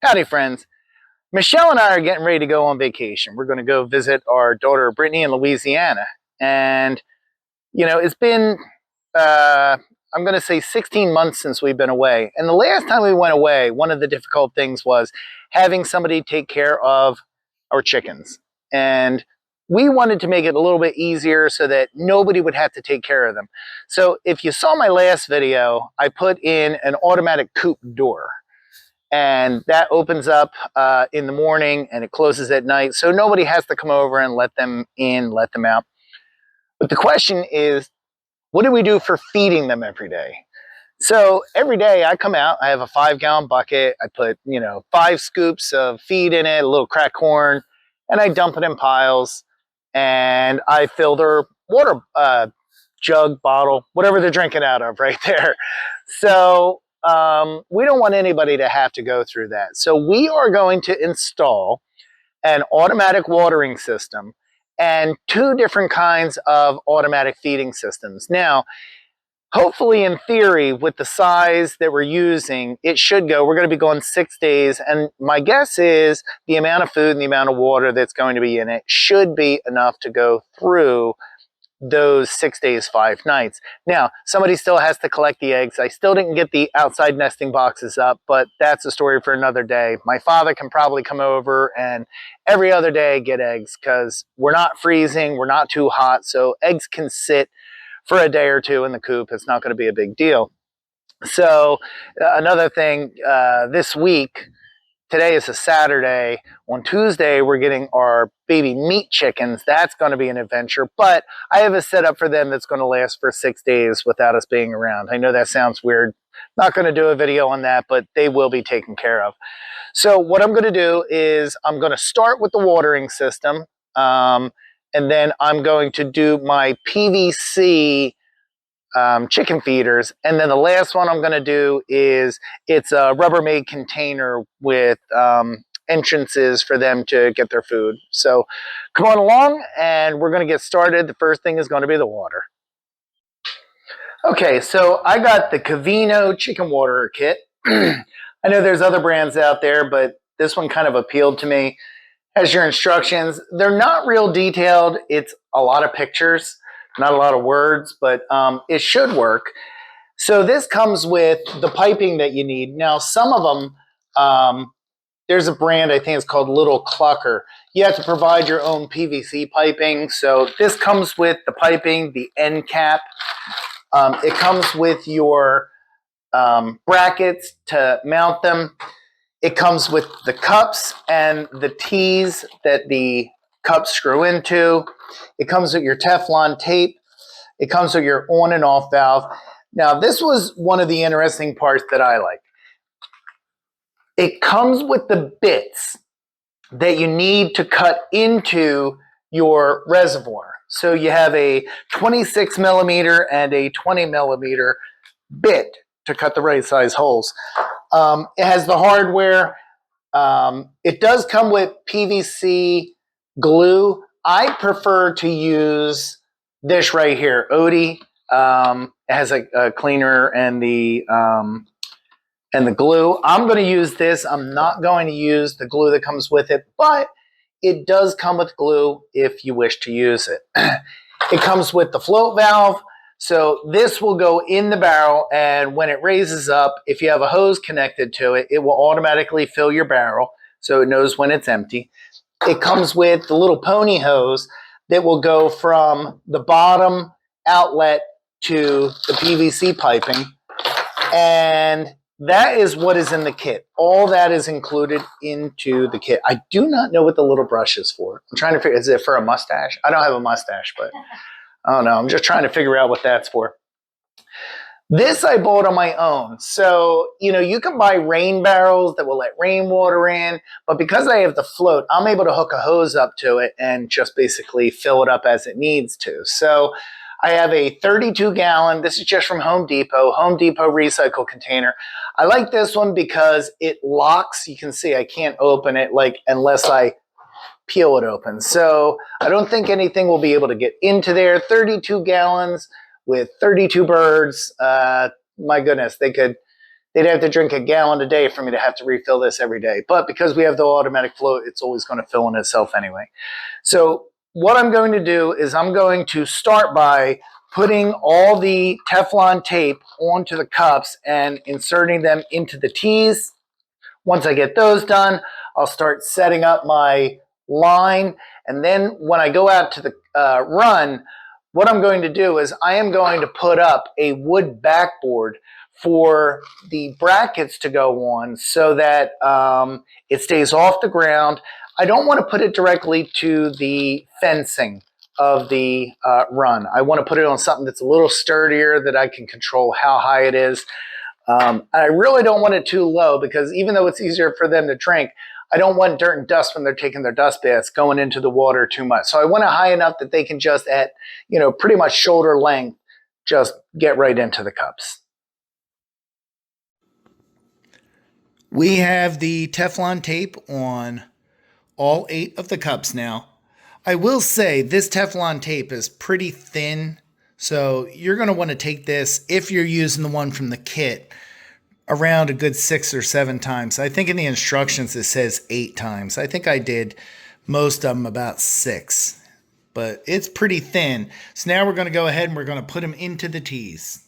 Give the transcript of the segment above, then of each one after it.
Howdy, friends. Michelle and I are getting ready to go on vacation. We're going to go visit our daughter Brittany in Louisiana. And, it's been, I'm going to say 16 months since we've been away. And the last time we went away, one of the difficult things was having somebody take care of our chickens. And we wanted to make it a little bit easier so that nobody would have to take care of them. So if you saw my last video, I put in an automatic coop door. And that opens up in the morning and it closes at night. So nobody has to come over and let them in, let them out. But the question is, what do we do for feeding them every day? So every day I come out, I have a 5-gallon bucket. I put, 5 scoops of feed in it, a little cracked corn, and I dump it in piles. And I fill their water jug, bottle, whatever they're drinking out of right there. So we don't want anybody to have to go through that. So we are going to install an automatic watering system and 2 different kinds of automatic feeding systems. Now, hopefully in theory, with the size that we're using, it should go. We're going to be going 6 days. And my guess is the amount of food and the amount of water that's going to be in it should be enough to go through those 6 days, 5 nights. Now, somebody still has to collect the eggs. I still didn't get the outside nesting boxes up, but that's a story for another day. My father can probably come over and every other day get eggs because we're not freezing, we're not too hot, so eggs can sit for a day or 2 in the coop. It's not going to be a big deal. So another thing, this week, today is a Saturday. On Tuesday, we're getting our baby meat chickens. That's going to be an adventure, but I have a setup for them that's going to last for 6 days without us being around. I know that sounds weird. Not going to do a video on that, but they will be taken care of. So what I'm going to do is I'm going to start with the watering system, and then I'm going to do my PVC chicken feeders, and then the last one I'm going to do is it's a Rubbermaid container with entrances for them to get their food. So come on along and we're going to get started. The first thing is going to be the water. Okay, so I got the Canvino chicken water kit. I know there's other brands out there, but this one kind of appealed to me. Has your instructions. They're not real detailed. It's a lot of pictures, not a lot of words, but it should work. So this comes with the piping that you need. Now, some of them, there's a brand, I think it's called Little Clucker. You have to provide your own PVC piping. So this comes with the piping, the end cap. It comes with your brackets to mount them. It comes with the cups and the T's that the cups screw into. It comes with your Teflon tape. It comes with your on and off valve. Now, this was one of the interesting parts that I like. It comes with the bits that you need to cut into your reservoir. So you have a 26 millimeter and a 20 millimeter bit to cut the right size holes. It has the hardware. It does come with PVC glue. I prefer to use this right here, Odie. It has a cleaner and the glue. I'm going to use this. I'm not going to use the glue that comes with it, but it does come with glue if you wish to use it. It comes with the float valve. So this will go in the barrel, and when it raises up, if you have a hose connected to it, it will automatically fill your barrel so it knows when it's empty. It comes with the little pony hose that will go from the bottom outlet to the PVC piping, and that is what is in the kit. All that is included into the kit. I do not know what the little brush is for. I'm trying to figure, is it for a mustache? I don't have a mustache, but I don't know. I'm just trying to figure out what that's for. This I bought on my own. So, you can buy rain barrels that will let rainwater in, but because I have the float, I'm able to hook a hose up to it and just basically fill it up as it needs to. So I have a 32-gallon. This is just from Home Depot recycle container. I like this one because it locks. You can see I can't open it unless I peel it open. So I don't think anything will be able to get into there. 32 gallons with 32 birds. My goodness, they could they'd have to drink a gallon a day for me to have to refill this every day. But because we have the automatic float, it's always going to fill in itself anyway. So what I'm going to do is I'm going to start by putting all the Teflon tape onto the cups and inserting them into the tees. Once I get those done, I'll start setting up my line. And then when I go out to the run, what I'm going to do is I am going to put up a wood backboard for the brackets to go on so that it stays off the ground. I don't want to put it directly to the fencing of the run. I want to put it on something that's a little sturdier, that I can control how high it is. I really don't want it too low, because even though it's easier for them to drink, I don't want dirt and dust when they're taking their dust baths going into the water too much. So I want it high enough that they can just at, pretty much shoulder length, just get right into the cups. We have the Teflon tape on all 8 of the cups now. I will say this Teflon tape is pretty thin, so you're going to want to take this, if you're using the one from the kit, around a good 6 or 7 times. I think in the instructions it says 8 times. I think I did most of them about 6, but it's pretty thin. So now we're going to go ahead and we're going to put them into the tees.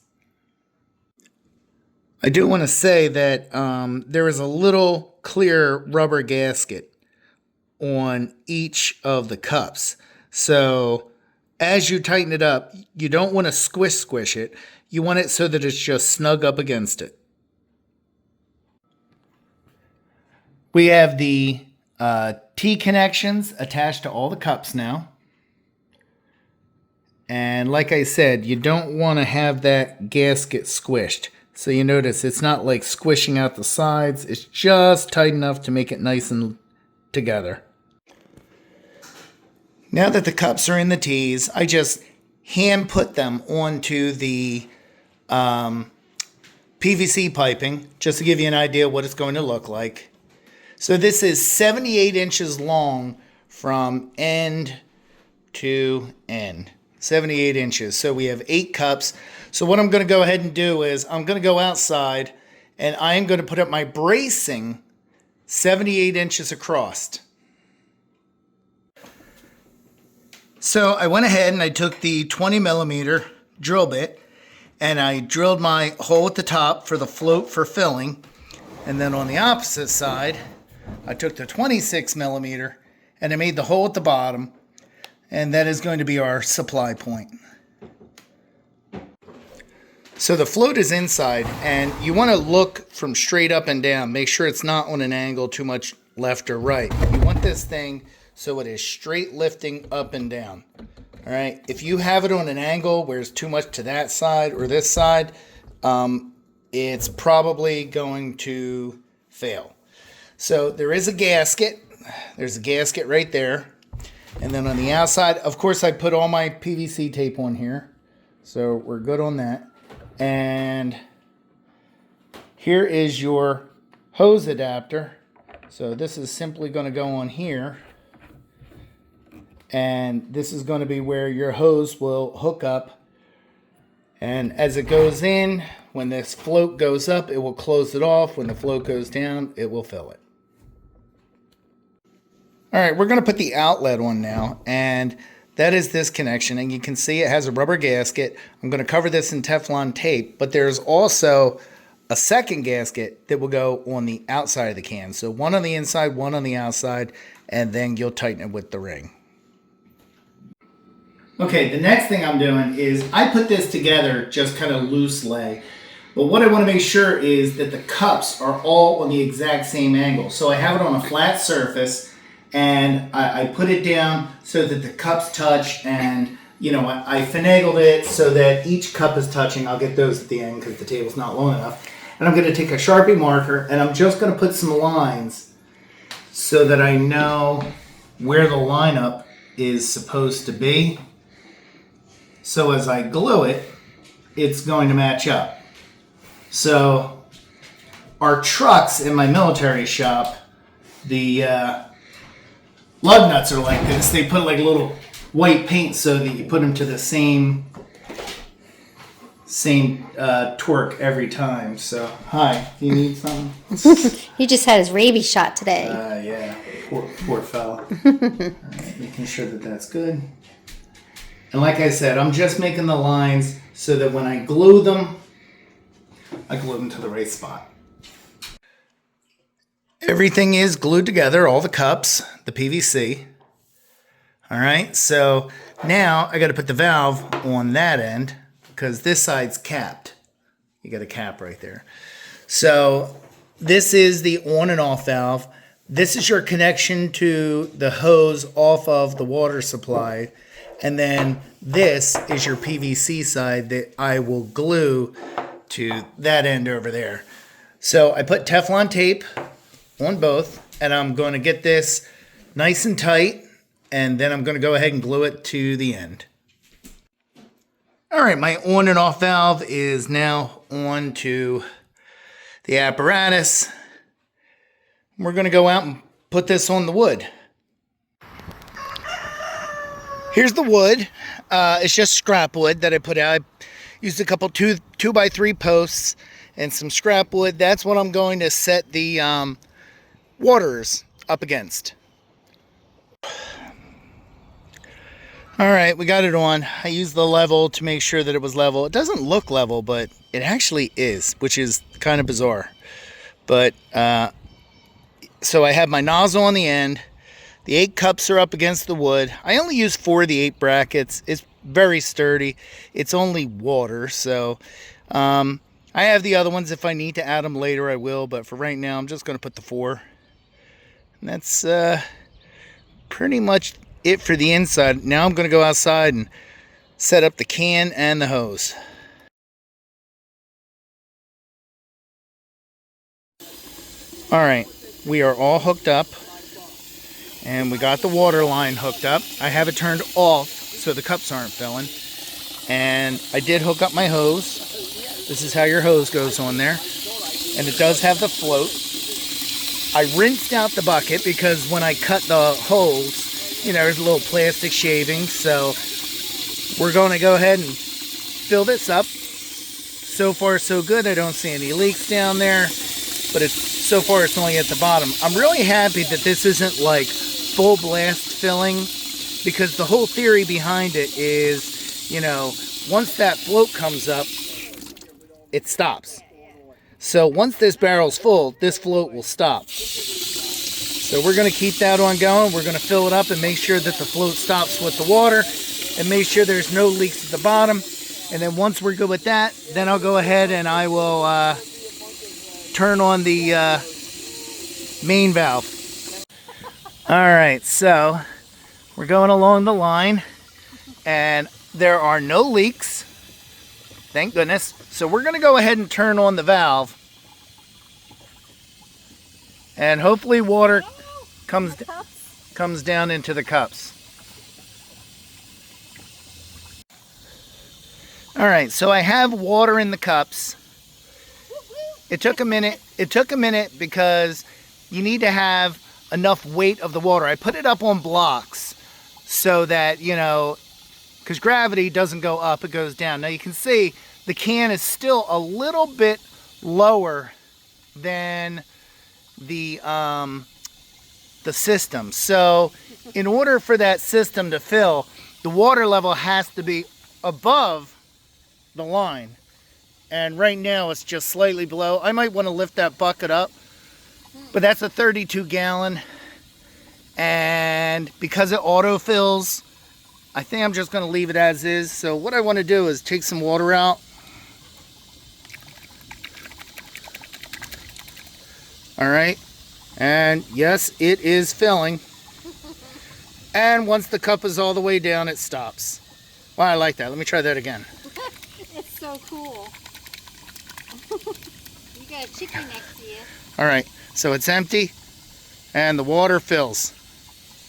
I do want to say that there is a little clear rubber gasket on each of the cups. So as you tighten it up, you don't want to squish it. You want it so that it's just snug up against it. We have the T connections attached to all the cups now. And like I said, you don't want to have that gasket squished. So you notice it's not like squishing out the sides. It's just tight enough to make it nice and together. Now that the cups are in the tees, I just hand put them onto the PVC piping, just to give you an idea what it's going to look like. So this is 78 inches long from end to end. 78 inches. So we have 8 cups. So what I'm going to go ahead and do is I'm going to go outside and I am going to put up my bracing 78 inches across. So I went ahead and I took the 20 millimeter drill bit and I drilled my hole at the top for the float for filling. And then on the opposite side, I took the 26 millimeter and I made the hole at the bottom. And that is going to be our supply point. So the float is inside, and you want to look from straight up and down. Make sure it's not on an angle too much left or right. You want this thing so it is straight lifting up and down. All right. If you have it on an angle where it's too much to that side or this side, it's probably going to fail. So there is a gasket. There's a gasket right there. And then on the outside, of course, I put all my PVC tape on here. So we're good on that. And here is your hose adapter. So this is simply going to go on here. And this is going to be where your hose will hook up. And as it goes in, when this float goes up, it will close it off. When the float goes down, it will fill it. All right, we're going to put the outlet on now, and that is this connection, and you can see it has a rubber gasket. I'm going to cover this in Teflon tape, but there's also a second gasket that will go on the outside of the can. So one on the inside, one on the outside, and then you'll tighten it with the ring. Okay, the next thing I'm doing is I put this together just kind of loose lay. But what I want to make sure is that the cups are all on the exact same angle. So I have it on a flat surface. And I put it down so that the cups touch, and I finagled it so that each cup is touching. I'll get those at the end because the table's not long enough. And I'm going to take a Sharpie marker and I'm just going to put some lines so that I know where the lineup is supposed to be. So as I glue it, it's going to match up. So our trucks in my military shop, the lug nuts are like this. They put like a little white paint so that you put them to the same same torque every time. So, hi, do you need something? He just had his rabies shot today. Yeah, poor fella. All right, making sure that that's good. And like I said, I'm just making the lines so that when I glue them to the right spot. Everything is glued together, all the cups, the PVC. All right, so now I got to put the valve on that end because this side's capped. You got a cap right there. So this is the on and off valve. This is your connection to the hose off of the water supply. And then this is your PVC side that I will glue to that end over there. So I put Teflon tape on both, and I'm going to get this nice and tight, and then I'm going to go ahead and glue it to the end. All right, my on and off valve is now on to the apparatus. We're going to go out and put this on the wood. Here's the wood. It's just scrap wood that I put out. I used a couple 2x3 posts and some scrap wood. That's what I'm going to set the waters up against. All right, we got it on. I used the level to make sure that it was level. It doesn't look level, but it actually is, which is kind of bizarre. But so I have my nozzle on the end. The 8 cups are up against the wood. I only use 4 of the 8 brackets. It's very sturdy. It's only water, so I have the other ones. If I need to add them later, I will. But for right now, I'm just going to put the 4. And that's pretty much it for the inside. Now I'm going to go outside and set up the can and the hose. All right, we are all hooked up. And we got the water line hooked up. I have it turned off so the cups aren't filling. And I did hook up my hose. This is how your hose goes on there. And it does have the float. I rinsed out the bucket because when I cut the holes, you know, there's a little plastic shaving. So we're going to go ahead and fill this up. So far so good. I don't see any leaks down there. But so far it's only at the bottom. I'm really happy that this isn't like full blast filling, because the whole theory behind it is, you know, once that float comes up, it stops. So once this barrel's full, this float will stop. So we're going to keep that on going. We're going to fill it up and make sure that the float stops with the water and make sure there's no leaks at the bottom. And then once we're good with that, then I'll go ahead and I will turn on the main valve. All right, so we're going along the line and there are no leaks, thank goodness. So we're going to go ahead and turn on the valve, and hopefully water comes down into the cups. All right, so I have water in the cups. It took a minute. It took a minute because you need to have enough weight of the water. I put it up on blocks so that, you know, because gravity doesn't go up, it goes down. Now you can see the can is still a little bit lower than the system. So in order for that system to fill, the water level has to be above the line. And right now it's just slightly below. I might want to lift that bucket up, but that's a 32 gallon. And because it autofills, I think I'm just going to leave it as is. So what I want to do is take some water out. All right. And yes, it is filling. And once the cup is all the way down, it stops. Wow, I like that. Let me try that again. It's so cool. You got a chicken next to you. All right, so it's empty and the water fills.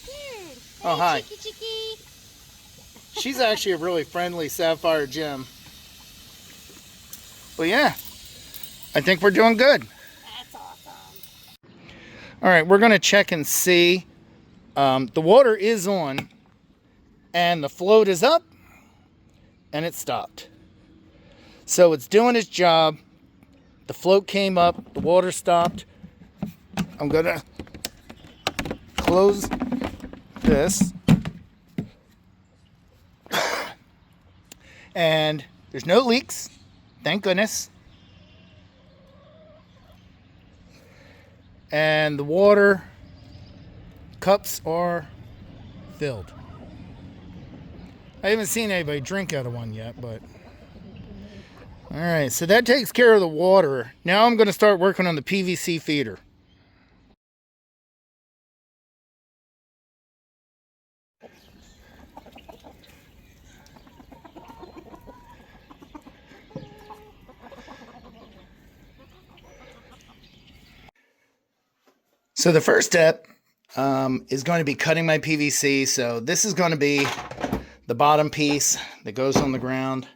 Dude, oh, hi. Chicky. She's actually a really friendly Sapphire Gem. But yeah, I think we're doing good. That's awesome. All right, we're going to check and see. The water is on and the float is up and it stopped. So it's doing its job. The float came up, the water stopped. I'm gonna close this. And there's no leaks, thank goodness. And the water cups are filled. I haven't seen anybody drink out of one yet, but all right, so that takes care of the water. Now I'm going to start working on the PVC feeder. So the first step is going to be cutting my PVC. So this is going to be the bottom piece that goes on the ground.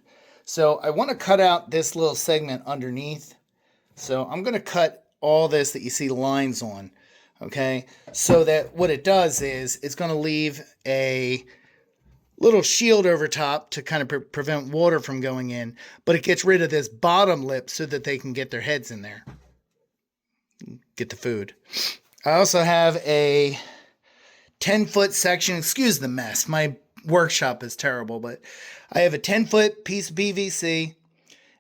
So I want to cut out this little segment underneath. So I'm going to cut all this that you see lines on, okay? So that what it does is it's going to leave a little shield over top to kind of prevent water from going in, but it gets rid of this bottom lip so that they can get their heads in there, get the food. I also have a 10-foot section. Excuse the mess. My workshop is terrible, but I have a 10-foot piece of PVC,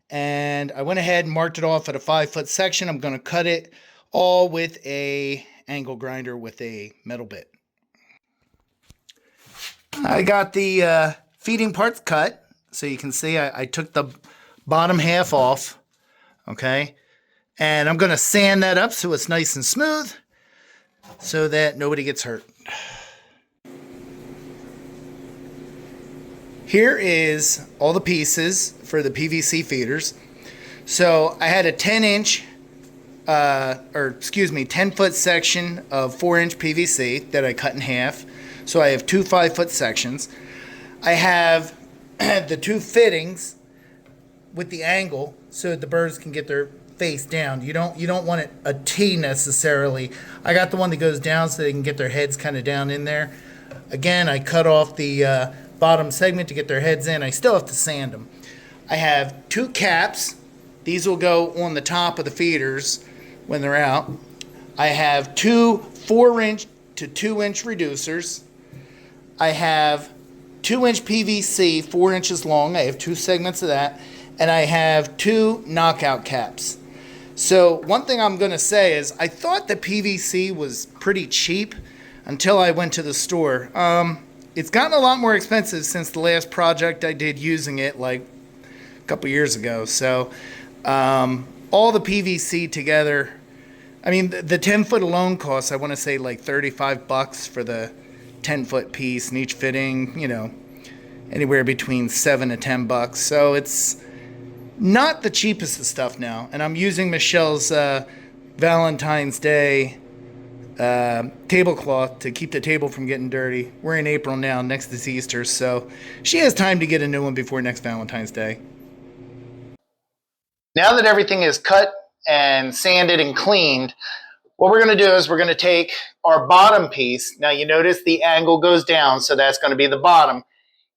and I went ahead and marked it off at a 5-foot section. I'm going to cut it all with a angle grinder with a metal bit. I got the feeding parts cut, so you can see I took the bottom half off, okay? And I'm going to sand that up so it's nice and smooth so that nobody gets hurt. Here is all the pieces for the PVC feeders. So I had a 10-foot section of 4-inch PVC that I cut in half. So I have two 5-foot sections. I have the two fittings with the angle so the birds can get their face down. You don't want it a T necessarily. I got the one that goes down so they can get their heads kind of down in there. Again, I cut off the bottom segment to get their heads in. I still have to sand them. I have two caps. These will go on the top of the feeders when they're out. I have two 4-inch to 2-inch reducers. I have 2-inch PVC, 4 inches long. I have two segments of that. And I have two knockout caps. So one thing I'm going to say is I thought the PVC was pretty cheap until I went to the store. It's gotten a lot more expensive since the last project I did using it like a couple years ago. So all the PVC together, I mean, the 10-foot alone costs, I want to say like $35 for the 10-foot piece, and each fitting, anywhere between $7 to $10. So it's not the cheapest of stuff now. And I'm using Michelle's Valentine's Day tablecloth to keep the table from getting dirty. We're in April now, next is Easter, so she has time to get a new one before next Valentine's Day. Now that everything is cut and sanded and cleaned, what we're going to do is we're going to take our bottom piece. Now you notice the angle goes down, so that's going to be the bottom.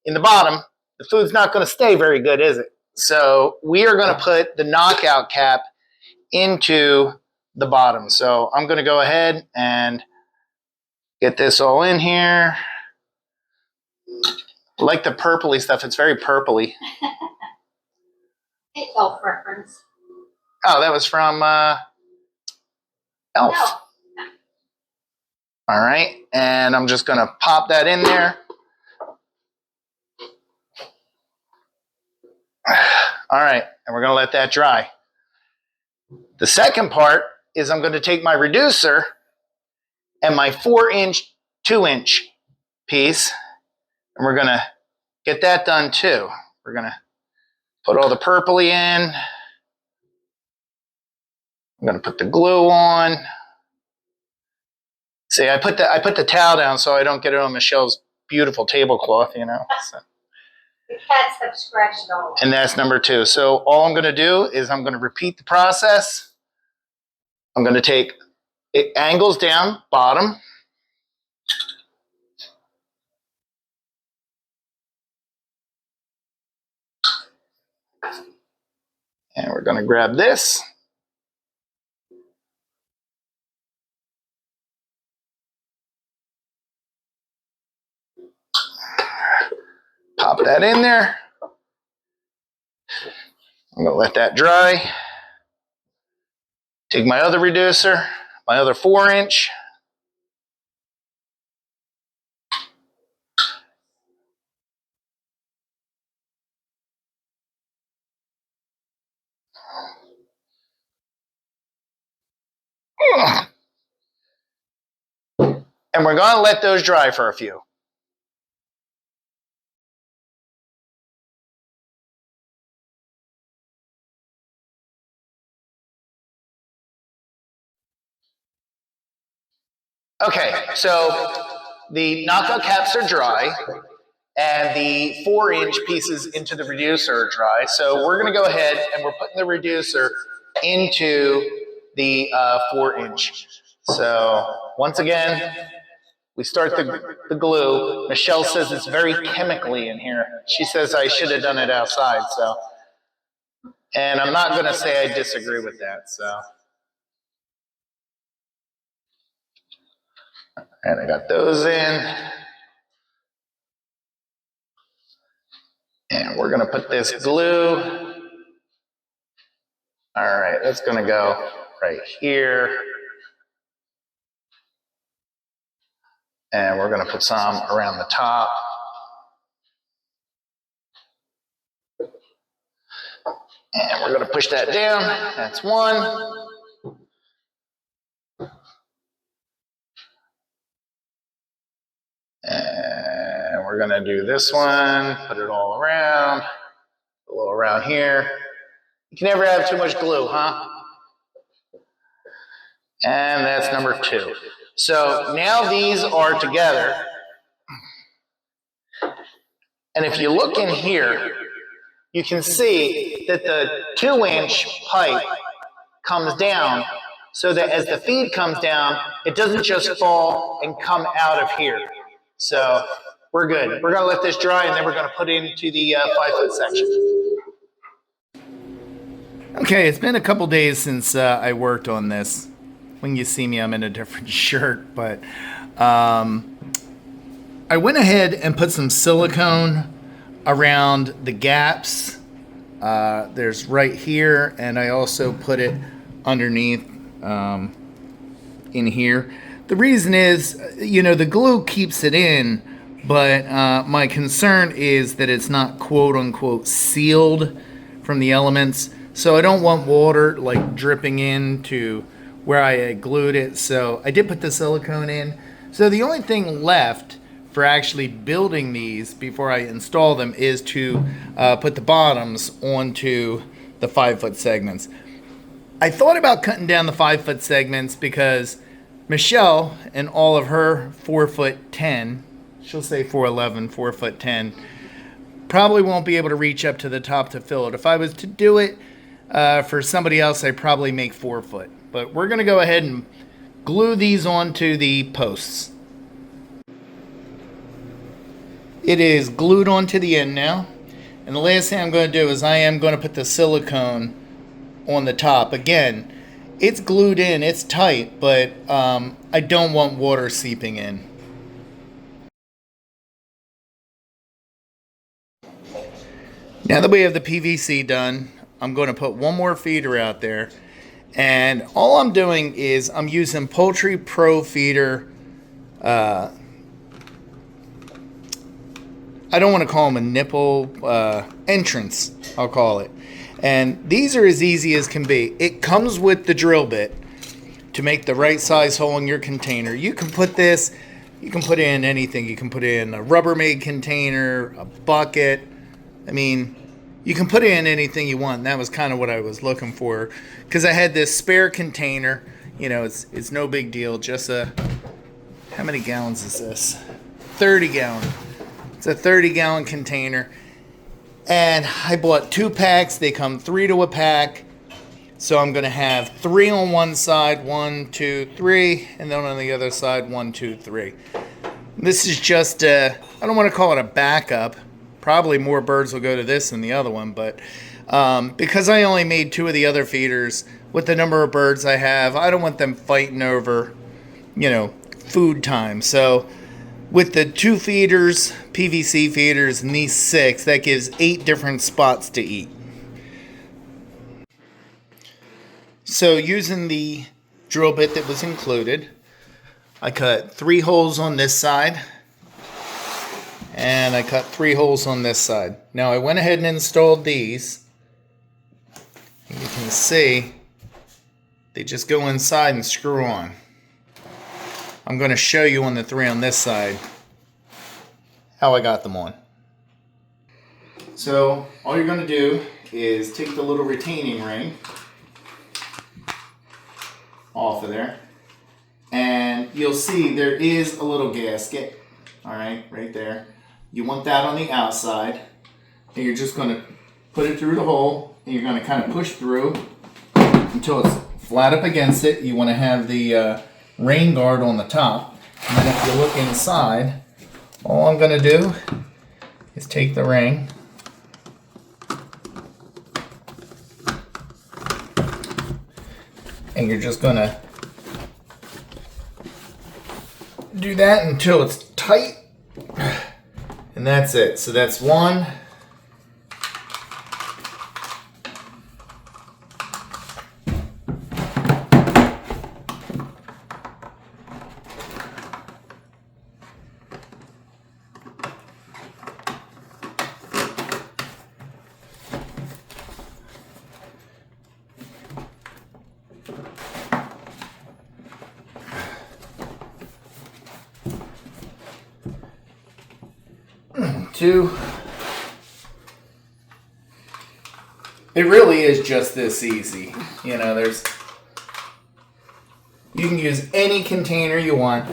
In the bottom, the food's not going to stay very good, is it? So we are going to put the knockout cap into the bottom. So I'm going to go ahead and get this all in here. I like the purpley stuff. It's very purpley. Elf reference. Oh, that was from Elf. All right, and I'm just going to pop that in there. All right, and we're going to let that dry. The second part is I'm going to take my reducer and my 4-inch, 2-inch piece, and we're going to get that done too. We're going to put all the purpley in. I'm going to put the glue on. See, I put the towel down so I don't get it on Michelle's beautiful tablecloth, So. The cats have scratched it all. And that's number 2. So all I'm going to do is I'm going to repeat the process. I'm going to take it angles down, bottom. And we're going to grab this. Pop that in there. I'm going to let that dry. Take my other reducer, my other 4-inch. And we're going to let those dry for a few. Okay, so the knockout caps are dry, and the 4-inch pieces into the reducer are dry. So we're going to go ahead and we're putting the reducer into the 4-inch. So once again, we start the glue. Michelle says it's very chemically in here. She says I should have done it outside. So, and I'm not going to say I disagree with that. So, and I got those in. And we're going to put this glue. All right, that's going to go right here. And we're going to put some around the top. And we're going to push that down. That's one. And we're going to do this one, put it all around, a little around here. You can never have too much glue, huh? And that's number 2. So now these are together. And if you look in here, you can see that the 2-inch pipe comes down so that as the feed comes down, it doesn't just fall and come out of here. So we're good. We're going to let this dry, and then we're going to put it into the 5-foot section. Okay, it's been a couple days since I worked on this. When you see me, I'm in a different shirt, but I went ahead and put some silicone around the gaps. There's right here, and I also put it underneath in here. The reason is, you know, the glue keeps it in, but my concern is that it's not quote-unquote sealed from the elements. So I don't want water like dripping into where I had glued it. So I did put the silicone in. So the only thing left for actually building these before I install them is to put the bottoms onto the 5-foot segments. I thought about cutting down the 5-foot segments because Michelle and all of her 4'10", she'll say 4'11", 4'10", probably won't be able to reach up to the top to fill it. If I was to do it for somebody else, I'd probably make 4 foot. But we're going to go ahead and glue these onto the posts. It is glued onto the end now. And the last thing I'm going to do is I am going to put the silicone on the top. Again, it's glued in, it's tight, but I don't want water seeping in. Now that we have the PVC done, I'm going to put one more feeder out there. And all I'm doing is I'm using Poultry Pro Feeder. I don't want to call them a nipple entrance, I'll call it. And these are as easy as can be. It comes with the drill bit to make the right size hole in your container. You can put this, you can put in anything. You can put in a Rubbermaid container, a bucket. I mean, you can put in anything you want. And that was kind of what I was looking for, because I had this spare container. You know, it's no big deal. Just how many gallons is this? 30 gallon. It's a 30-gallon container. And I bought 2 packs. They come 3 to a pack. So I'm going to have 3 on one side, 1, 2, 3, and then on the other side, 1, 2, 3. This is just I don't want to call it a backup. Probably more birds will go to this than the other one, but because I only made 2 of the other feeders, with the number of birds I have, I don't want them fighting over, food time. So with the 2 feeders, PVC feeders, and these 6, that gives 8 different spots to eat. So using the drill bit that was included, I cut 3 holes on this side, and I cut 3 holes on this side. Now I went ahead and installed these. You can see they just go inside and screw on. I'm going to show you on the 3 on this side how I got them on. So all you're going to do is take the little retaining ring off of there, and you'll see there is a little gasket, alright, right there. You want that on the outside, and you're just going to put it through the hole, and you're going to kind of push through until it's flat up against it. You want to have the rain guard on the top, and then if you look inside, all I'm going to do is take the ring and you're just going to do that until it's tight, and that's it. So that's 1, 2. It really is just this easy. You can use any container you want.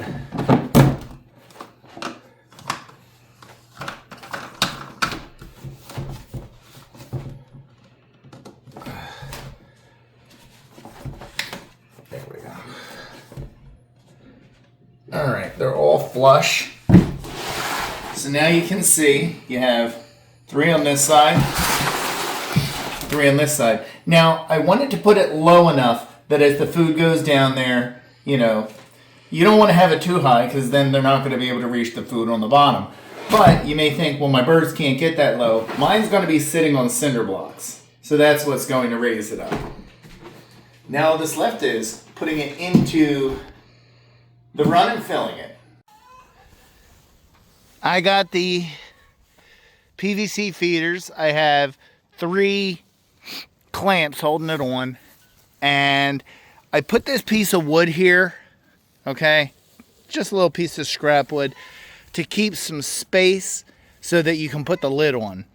There we go. All right, they're all flush. So now you can see you have 3 on this side, 3 on this side. Now I wanted to put it low enough that as the food goes down there, you don't want to have it too high because then they're not going to be able to reach the food on the bottom. But you may think, well, my birds can't get that low. Mine's going to be sitting on cinder blocks. So that's what's going to raise it up. Now all that's left is putting it into the run and filling it. I got the PVC feeders. I have 3 clamps holding it on, and I put this piece of wood here, okay, just a little piece of scrap wood to keep some space so that you can put the lid on,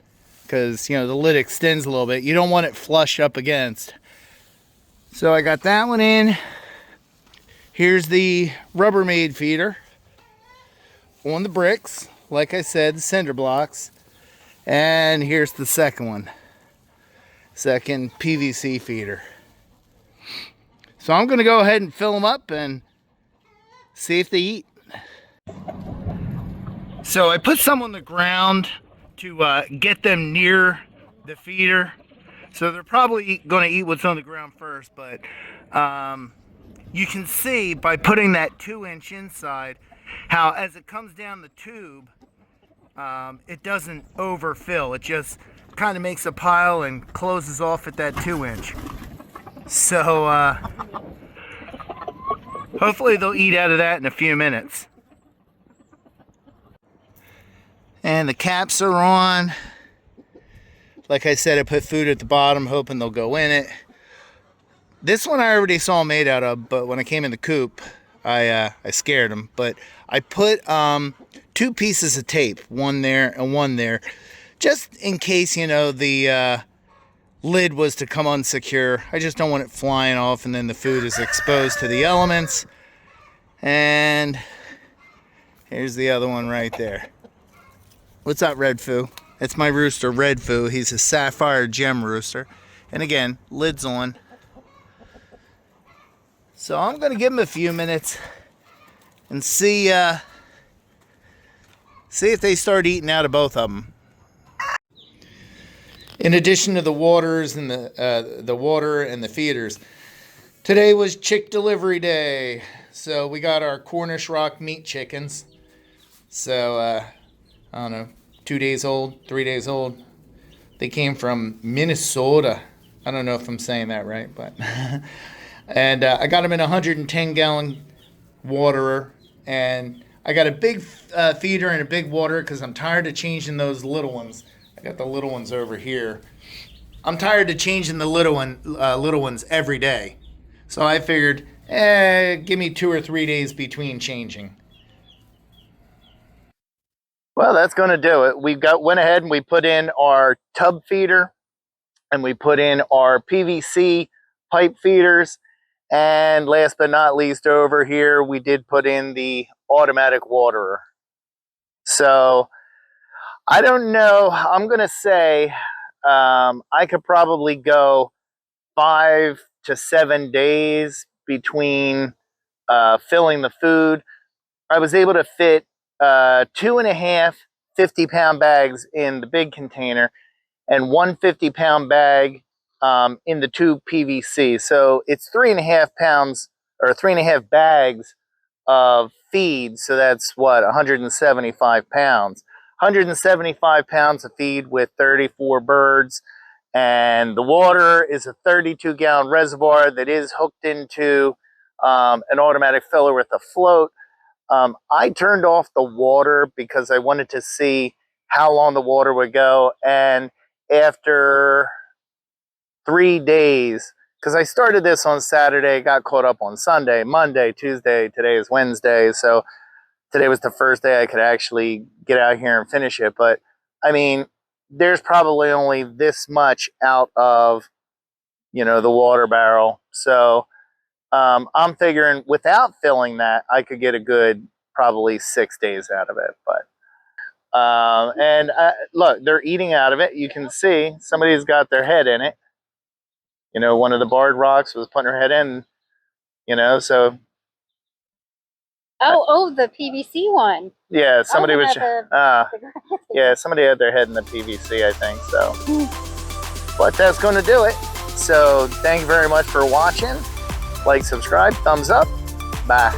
because the lid extends a little bit. You don't want it flush up against. So I got that one in. Here's the Rubbermaid feeder on the bricks. Like I said, the cinder blocks. And here's the second one. Second PVC feeder. So I'm going to go ahead and fill them up and see if they eat. So I put some on the ground to get them near the feeder. So they're probably going to eat what's on the ground first. But you can see by putting that 2-inch inside how as it comes down the tube, it doesn't overfill. It just kind of makes a pile and closes off at that 2-inch. So hopefully they'll eat out of that in a few minutes. And the caps are on. Like I said, I put food at the bottom, hoping they'll go in it. This one I already saw made out of, but when I came in the coop, I scared them. But I put 2 pieces of tape, one there and one there, just in case, the lid was to come unsecure. I just don't want it flying off and then the food is exposed to the elements. And here's the other one right there. What's up, Red Foo? It's my rooster, Red Foo. He's a sapphire gem rooster. And again, lid's on. So I'm going to give him a few minutes and see if they start eating out of both of them. In addition to the waters and the water and the feeders, today was chick delivery day. So we got our Cornish Rock meat chickens. So I don't know, 2 days old, 3 days old. They came from Minnesota. I don't know if I'm saying that right, but and I got them in a 110-gallon waterer, and I got a big feeder and a big waterer because I'm tired of changing those little ones. I got the little ones over here. I'm tired of changing the little ones every day. So I figured, give me 2 or 3 days between changing. Well, that's going to do it. We went ahead and we put in our tub feeder, and we put in our PVC pipe feeders. And last but not least, over here, we did put in the automatic waterer. So I don't know. I'm going to say I could probably go 5 to 7 days between filling the food. I was able to fit 2.5 50-pound bags in the big container and 1 50-pound bag in the 2 PVC. So it's 3.5 pounds or 3.5 bags of feed. So that's what, 175 pounds. 175 pounds of feed with 34 birds. And the water is a 32-gallon reservoir that is hooked into an automatic filler with a float. I turned off the water because I wanted to see how long the water would go. And after 3 days, because I started this on Saturday, got caught up on Sunday, Monday, Tuesday, today is Wednesday. So today was the first day I could actually get out here and finish it. But I mean, there's probably only this much out of, the water barrel. So I'm figuring without filling that, I could get a good probably 6 days out of it. But and look, they're eating out of it. You can see somebody's got their head in it. One of the barred rocks was putting her head in. So. Oh, the PVC one. Yeah, somebody was. Yeah, somebody had their head in the PVC, I think. So, but that's going to do it. So, thank you very much for watching. Like, subscribe, thumbs up. Bye.